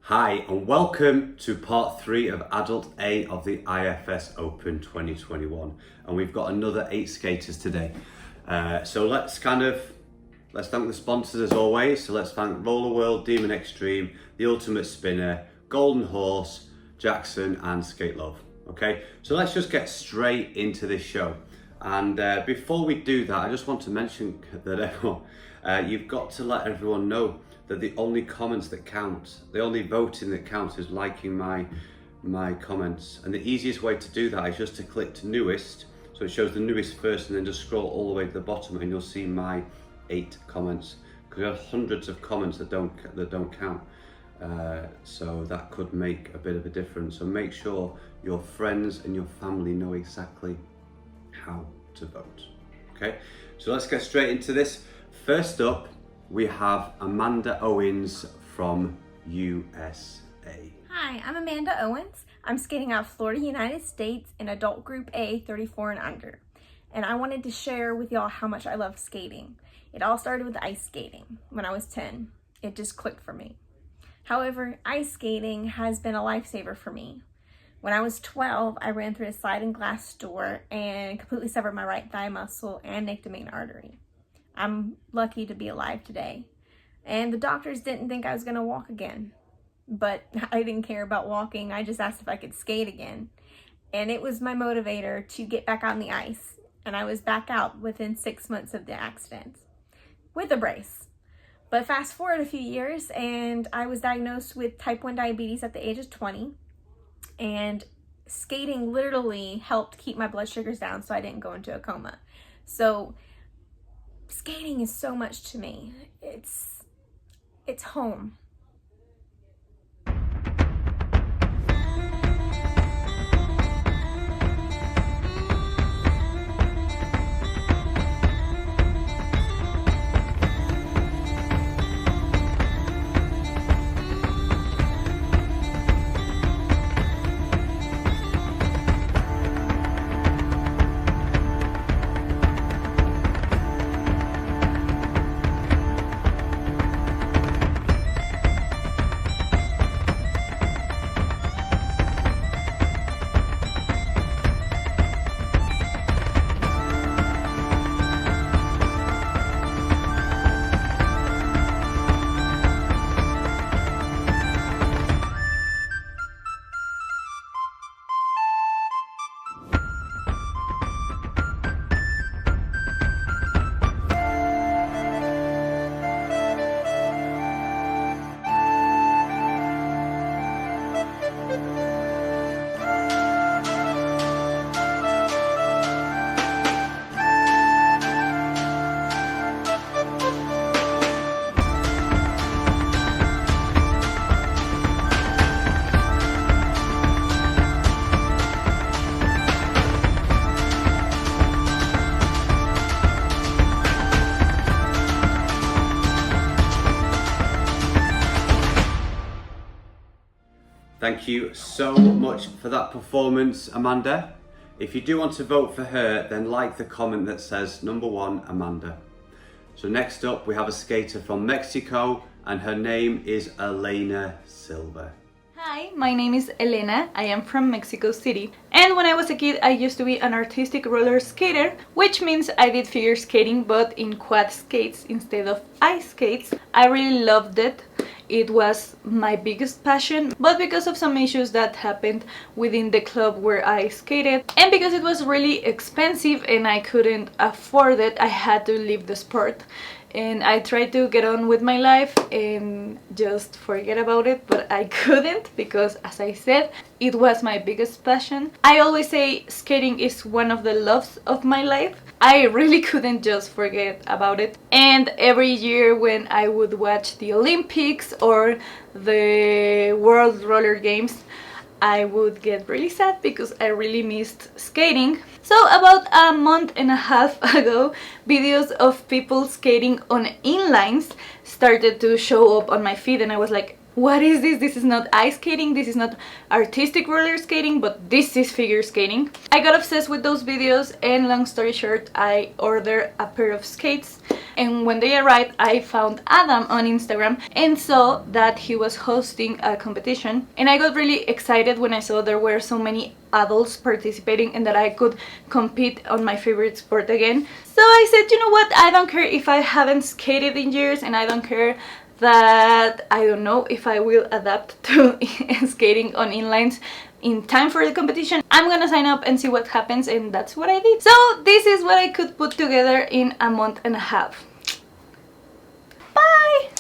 Hi and welcome to part 3 of Adult A of the IFS Open 2021, and we've got another 8 skaters today. So let's thank the sponsors as always. So let's thank Roller World, Demon Extreme, The Ultimate Spinner, Golden Horse, Jackson and Skate Love. Okay, so let's just get straight into this show. And before we do that, I just want to mention that everyone, you've got to let everyone know that the only comments that count, the only voting that counts is liking my comments. And the easiest way to do that is just to click to newest, so it shows the newest first, and then just scroll all the way to the bottom and you'll see my 8 comments. Because there are hundreds of comments that don't count. So that could make a bit of a difference. So make sure your friends and your family know exactly how to vote. Okay, so let's get straight into this. First up, we have Amanda Owens from USA. Hi, I'm Amanda Owens. I'm skating out of Florida, United States in adult group A, 34 and under. And I wanted to share with y'all how much I love skating. It all started with ice skating when I was 10. It just clicked for me. However, ice skating has been a lifesaver for me. When I was 12, I ran through a sliding glass door and completely severed my right thigh muscle and nicked a main artery. I'm lucky to be alive today. And the doctors didn't think I was gonna walk again, but I didn't care about walking. I just asked if I could skate again. And it was my motivator to get back on the ice. And I was back out within 6 months of the accident with a brace. But fast forward a few years and I was diagnosed with type 1 diabetes at the age of 20. And skating literally helped keep my blood sugars down so I didn't go into a coma. So skating is so much to me. It's home. Thank you so much for that performance, Amanda. If you do want to vote for her, then like the comment that says number 1, Amanda. So next up, we have a skater from Mexico, and her name is Elena Silva. Hi, my name is Elena. I am from Mexico City. And when I was a kid, I used to be an artistic roller skater, which means I did figure skating, but in quad skates instead of ice skates. I really loved it. It was my biggest passion, but because of some issues that happened within the club where I skated, and because it was really expensive and I couldn't afford it, I had to leave the sport. And I tried to get on with my life and just forget about it, but I couldn't because, as I said, it was my biggest passion. I always say skating is one of the loves of my life. I really couldn't just forget about it. And every year when I would watch the Olympics or the World Roller Games, I would get really sad because I really missed skating. So about a month and a half ago, videos of people skating on inlines started to show up on my feed, and I was like, what is this? This is not ice skating, this is not artistic roller skating, but this is figure skating. I got obsessed with those videos, and long story short, I ordered a pair of skates. And when they arrived, I found Adam on Instagram and saw that he was hosting a competition. And I got really excited when I saw there were so many adults participating and that I could compete on my favorite sport again. So I said, you know what, I don't care if I haven't skated in years, and I don't care that I don't know if I will adapt to skating on inlines in time for the competition. I'm gonna sign up and see what happens, and that's what I did. So this is what I could put together in a month and a half. Bye!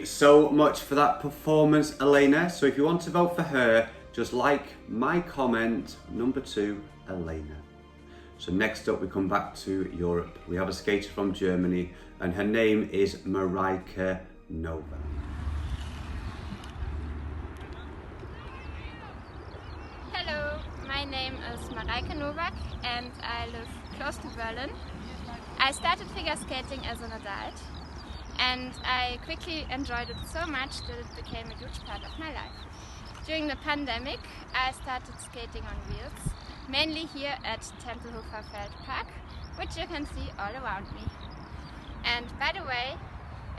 So much for that performance, Elena. So if you want to vote for her, just like my comment, number 2, Elena. So next up we come back to Europe. We have a skater from Germany and her name is Marika Novak. Hello, my name is Marika Novak and I live close to Berlin. I started figure skating as an adult, and I quickly enjoyed it so much that it became a huge part of my life. During the pandemic, I started skating on wheels, mainly here at Tempelhofer Feld Park, which you can see all around me. And by the way,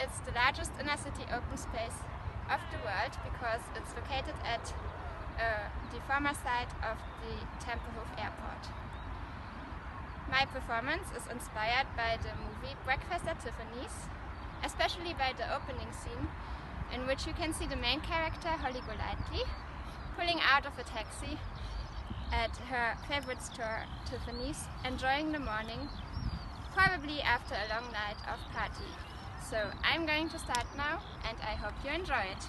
it's the largest inner city open space of the world because it's located at the former site of the Tempelhof Airport. My performance is inspired by the movie Breakfast at Tiffany's, especially by the opening scene, in which you can see the main character, Holly Golightly, pulling out of a taxi at her favorite store, Tiffany's, enjoying the morning, probably after a long night of party. So I'm going to start now, and I hope you enjoy it.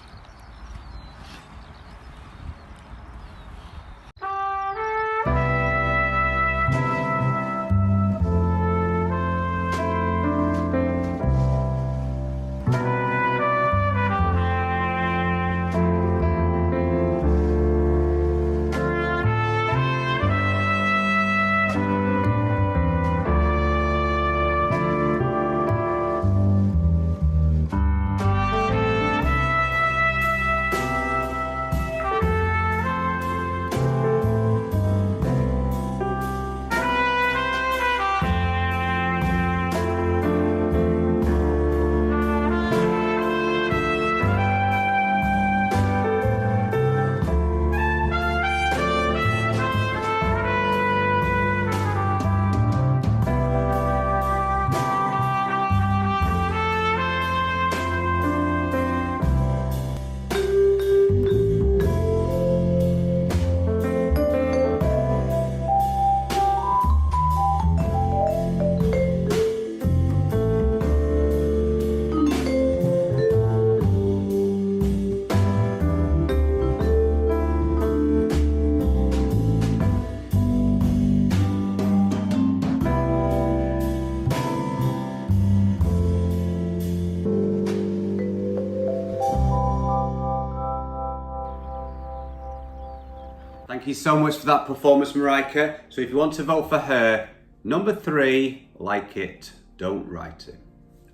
Thank you so much for that performance, Marika. So if you want to vote for her, number 3, like it, don't write it.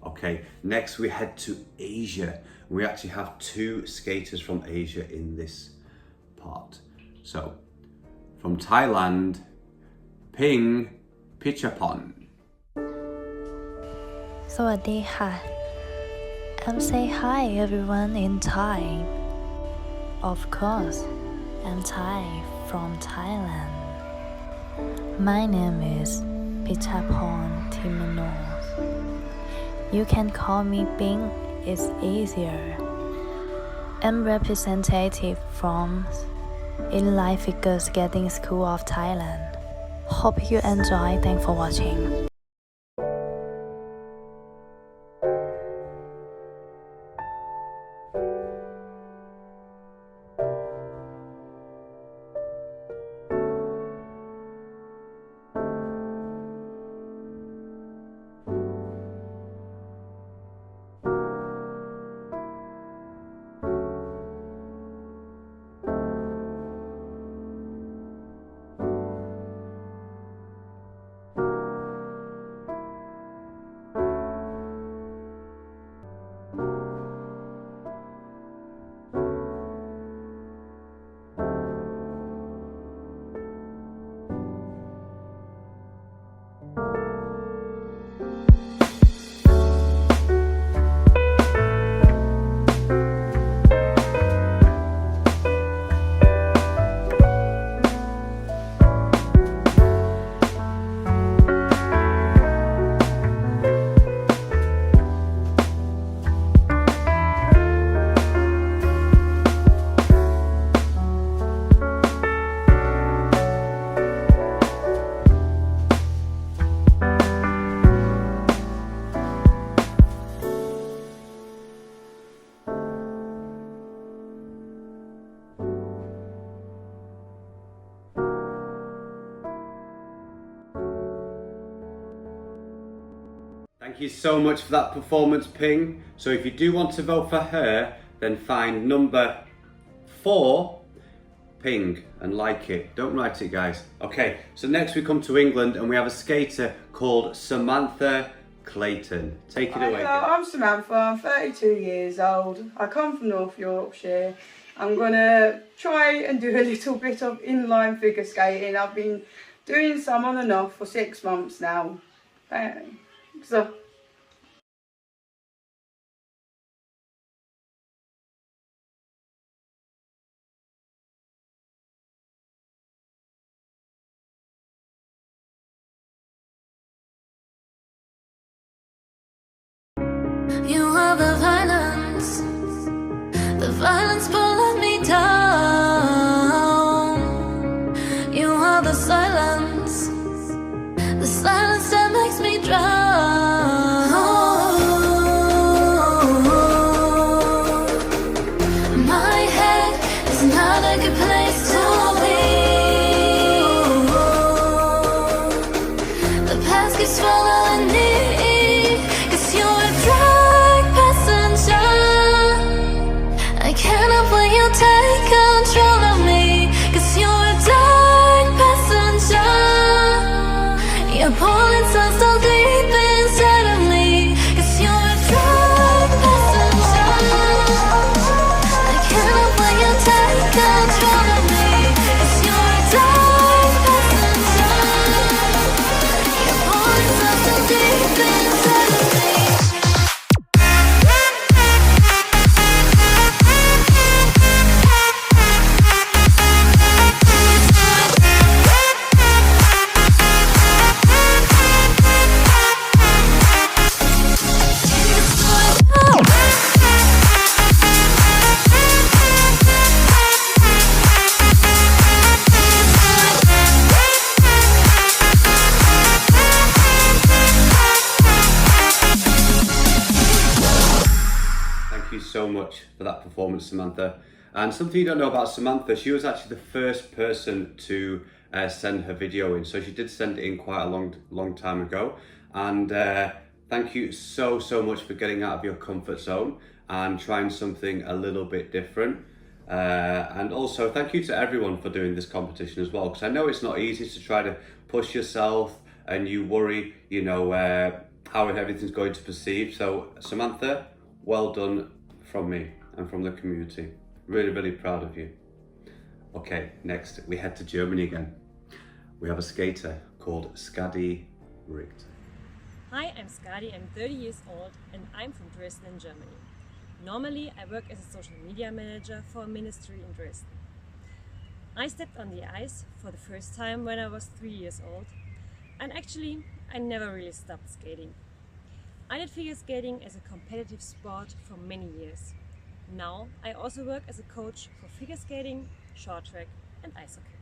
Okay, next we head to Asia. We actually have 2 skaters from Asia in this part. So, from Thailand, Ping Pichon. สวัสดีค่ะ say hi everyone in Thai. Of course, I'm Thai from Thailand. My name is Pichon Timonos. You can call me Ping, it's easier. I'm representative from inline-figure skating school of Thailand. Hope you enjoy. Thanks for watching. Thank you so much for that performance, Ping. So if you do want to vote for her, then find number 4, Ping, and like it. Don't write it, guys. Okay, so next we come to England and we have a skater called Samantha Clayton. Take it away. Hello, I'm Samantha, I'm 32 years old. I come from North Yorkshire. I'm gonna try and do a little bit of inline figure skating. I've been doing some on and off for 6 months now. So You are the violence pulling me down. You are the silence that makes me drown. My head is not a good place to be. The past keeps following me. Take control of me, 'cause you're a dark passenger. You're pulling so deep inside of me, 'cause you're a dark passenger. I can't help when you take control of me, 'cause you're a dark passenger. You're pulling so deep inside of me. So much for that performance, Samantha. And something you don't know about Samantha, she was actually the first person to send her video in. So she did send it in quite a long time ago. And thank you so much for getting out of your comfort zone and trying something a little bit different. And also thank you to everyone for doing this competition as well, because I know it's not easy to try to push yourself and you worry, you know, how everything's going to perceive. So Samantha, well done from me and from the community. Really, really proud of you. Okay, next we head to Germany again. We have a skater called Scotty Richt. Hi, I'm Scotty, I'm 30 years old and I'm from Dresden, Germany. Normally, I work as a social media manager for a ministry in Dresden. I stepped on the ice for the first time when I was 3 years old, and actually, I never really stopped skating. I did figure skating as a competitive sport for many years. Now, I also work as a coach for figure skating, short track and ice hockey.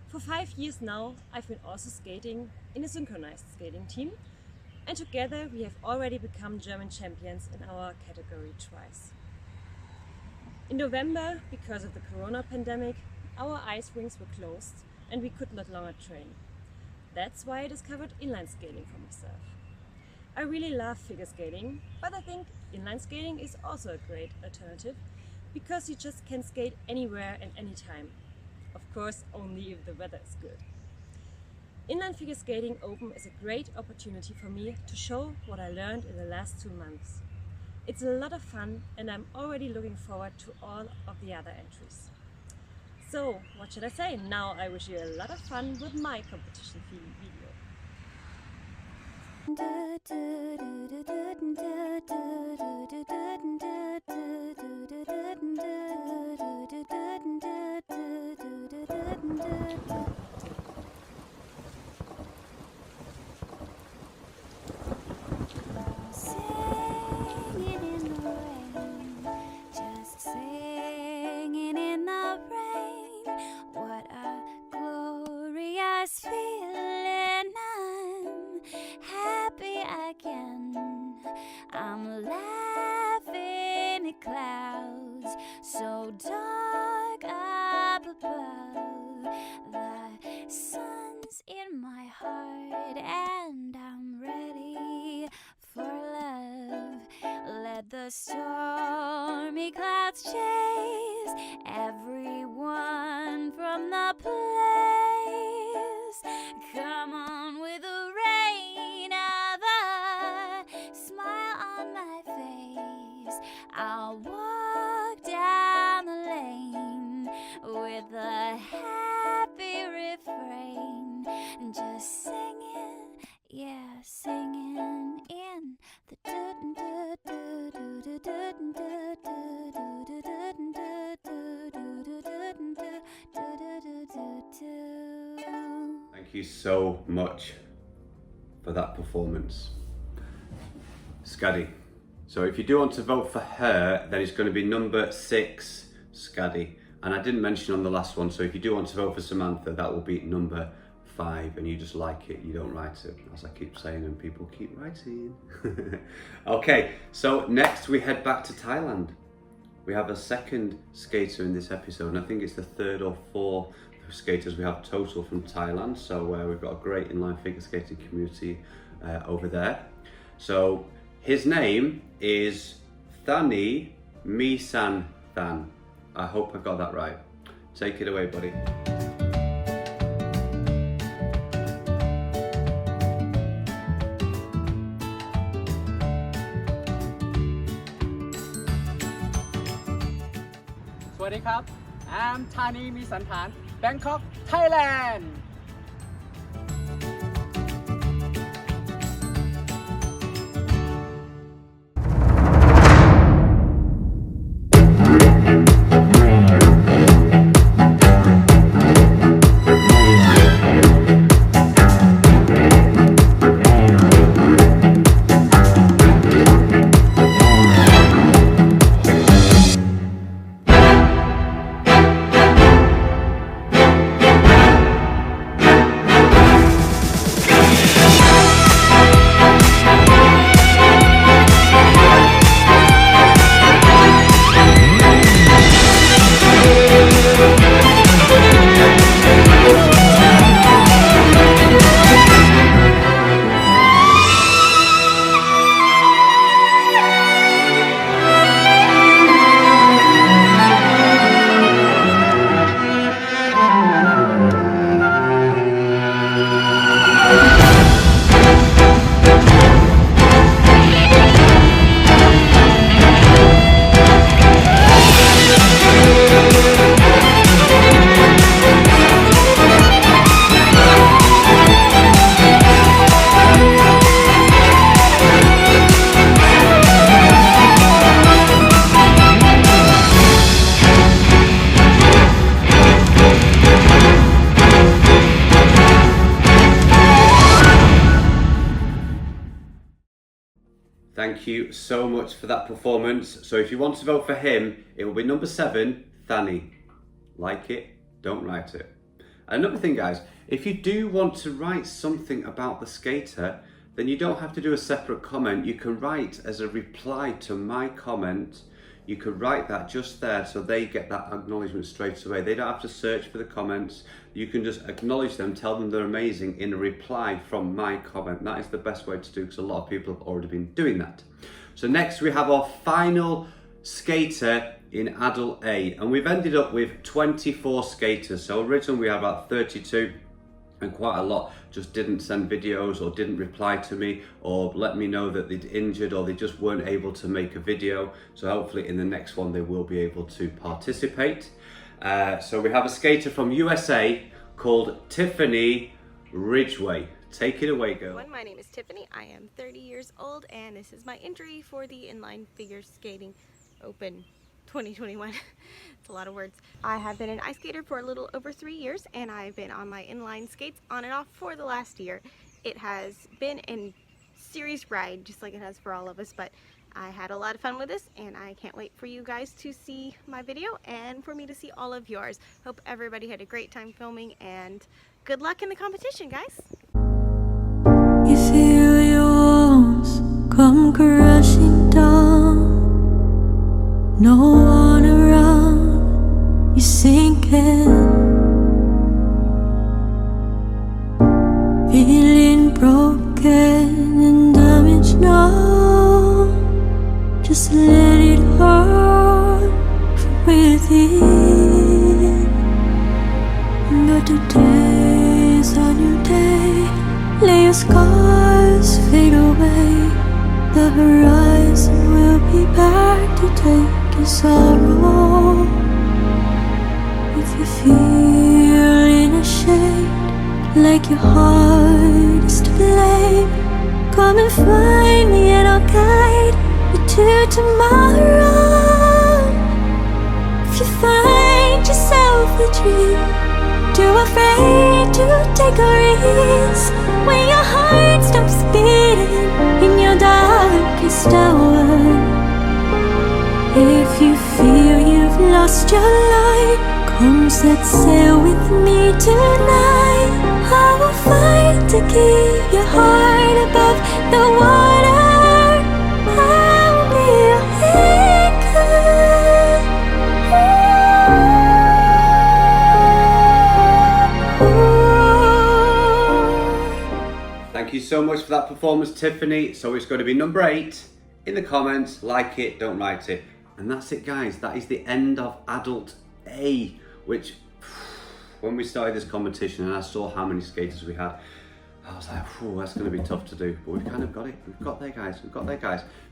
For 5 years now, I've been also skating in a synchronized skating team, and together we have already become German champions in our category twice. In November, because of the corona pandemic, our ice rinks were closed and we could not longer train. That's why I discovered inline skating for myself. I really love figure skating, but I think inline skating is also a great alternative because you just can skate anywhere and anytime. Of course, only if the weather is good. Inline figure skating open is a great opportunity for me to show what I learned in the last 2 months. It's a lot of fun and I'm already looking forward to all of the other entries. So, what should I say? Now I wish you a lot of fun with my competition video. Singing in the rain, what a glorious feeling. I'm happy again. I'm laughing at clouds so dark up above. The sun's in my heart and I'm ready for love. Let the stormy clouds chase everyone from the place. Come on with the rain of a smile on my face. I'll walk down the lane with a happy refrain, just singing, yeah, singing in the Thank you so much for that performance, Scotty. So if you do want to vote for her, then it's going to be number 6, Scotty. And I didn't mention on the last one, so if you do want to vote for Samantha, that will be number 5, and you just like it, you don't write it, as I keep saying, and people keep writing. Okay, so next we head back to Thailand. We have a second skater in this episode, and I think it's the 3rd or 4th skaters we have total from Thailand. So we've got a great inline figure skating community over there. So his name is Thani Misan Than. I hope I got that right. Take it away, buddy. I'm Thani Misan, Bangkok, Thailand. Thank you so much for that performance. So if you want to vote for him, it will be number 7, Thani. Like it, don't write it. Another thing, guys, if you do want to write something about the skater, then you don't have to do a separate comment. You can write as a reply to my comment. You could write that just there so they get that acknowledgement straight away. They don't have to search for the comments. You can just acknowledge them, tell them they're amazing in a reply from my comment. That is the best way to do, because a lot of people have already been doing that. So next we have our final skater in Adult A, and we've ended up with 24 skaters. So originally we had about 32, and quite a lot just didn't send videos or didn't reply to me or let me know that they'd injured or they just weren't able to make a video. So hopefully in the next one they will be able to participate. So we have a skater from USA called Tiffany Ridgeway. Take it away, girl. My name is Tiffany. I am 30 years old, and this is my entry for the Inline Figure Skating Open 2021. It's a lot of words. I have been an ice skater for a little over 3 years, and I've been on my inline skates on and off for the last year. It has been a serious ride, just like it has for all of us, but I had a lot of fun with this, and I can't wait for you guys to see my video and for me to see all of yours. Hope everybody had a great time filming, and good luck in the competition, guys. You feel your walls come crashing down. No one around, you're sinking, feeling broken and damaged now. Just let it hurt from within. But today's a new day. Let your scars fade away. The horizon will be back to take your sorrow. If you're feeling ashamed, like your heart is to blame, come and find me and I'll guide you to tomorrow. If you find yourself a dream, too afraid to take a risk, when your heart stops beating in your darkest hour. If you feel you've lost your light, come set sail with me tonight. I will fight to keep your heart above the water. I'll be your anchor. Thank you so much for that performance, Tiffany. So it's going to be number 8 in the comments. Like it, don't write it. And that's it, guys. That is the end of Adult A, which when we started this competition and I saw how many skaters we had, I was like, that's going to be tough to do, but we've kind of got it. We've got there, guys.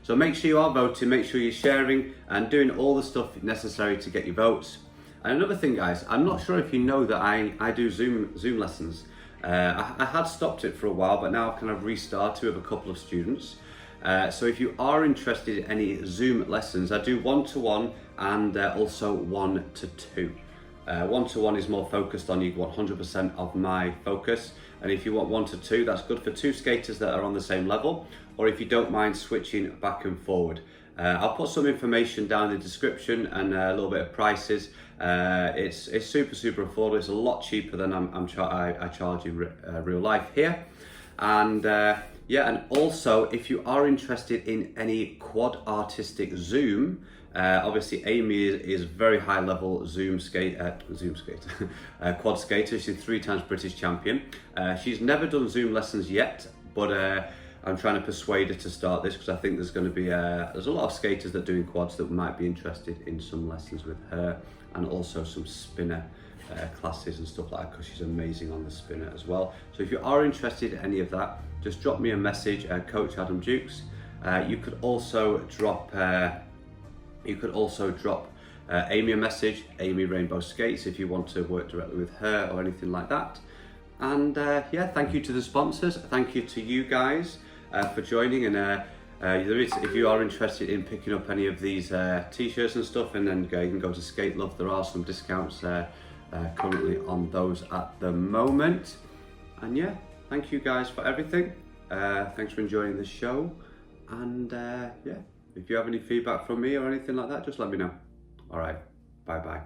So make sure you are voting, make sure you're sharing and doing all the stuff necessary to get your votes. And another thing, guys, I'm not sure if you know that I do Zoom lessons. I had stopped it for a while, but now I've kind of restarted with a couple of students. So if you are interested in any Zoom lessons, I do 1-to-1 and also 1-to-2. 1-to-1 is more focused on you, 100% of my focus. And if you want 1-to-2, that's good for 2 skaters that are on the same level, or if you don't mind switching back and forward. I'll put some information down in the description and a little bit of prices. It's super affordable. It's a lot cheaper than I charge in real life here. And yeah, and also if you are interested in any quad artistic Zoom, obviously Amy is very high level quad skater. She's 3 times British champion. She's never done Zoom lessons yet, but I'm trying to persuade her to start this because I think there's going to be there's a lot of skaters that are doing quads that might be interested in some lessons with her, and also some spinner classes and stuff like that, because she's amazing on the spinner as well. So if you are interested in any of that, just drop me a message, Coach Adam Jukes. You could also drop Amy a message, Amy Rainbow Skates, if you want to work directly with her or anything like that. And yeah, thank you to the sponsors. Thank you to you guys for joining. And if you are interested in picking up any of these t-shirts and stuff, and then you can go to Skate Love. There are some discounts currently on those at the moment. And yeah, thank you guys for everything. Thanks for enjoying the show, And yeah, if you have any feedback from me or anything like that, just let me know. All right, bye bye.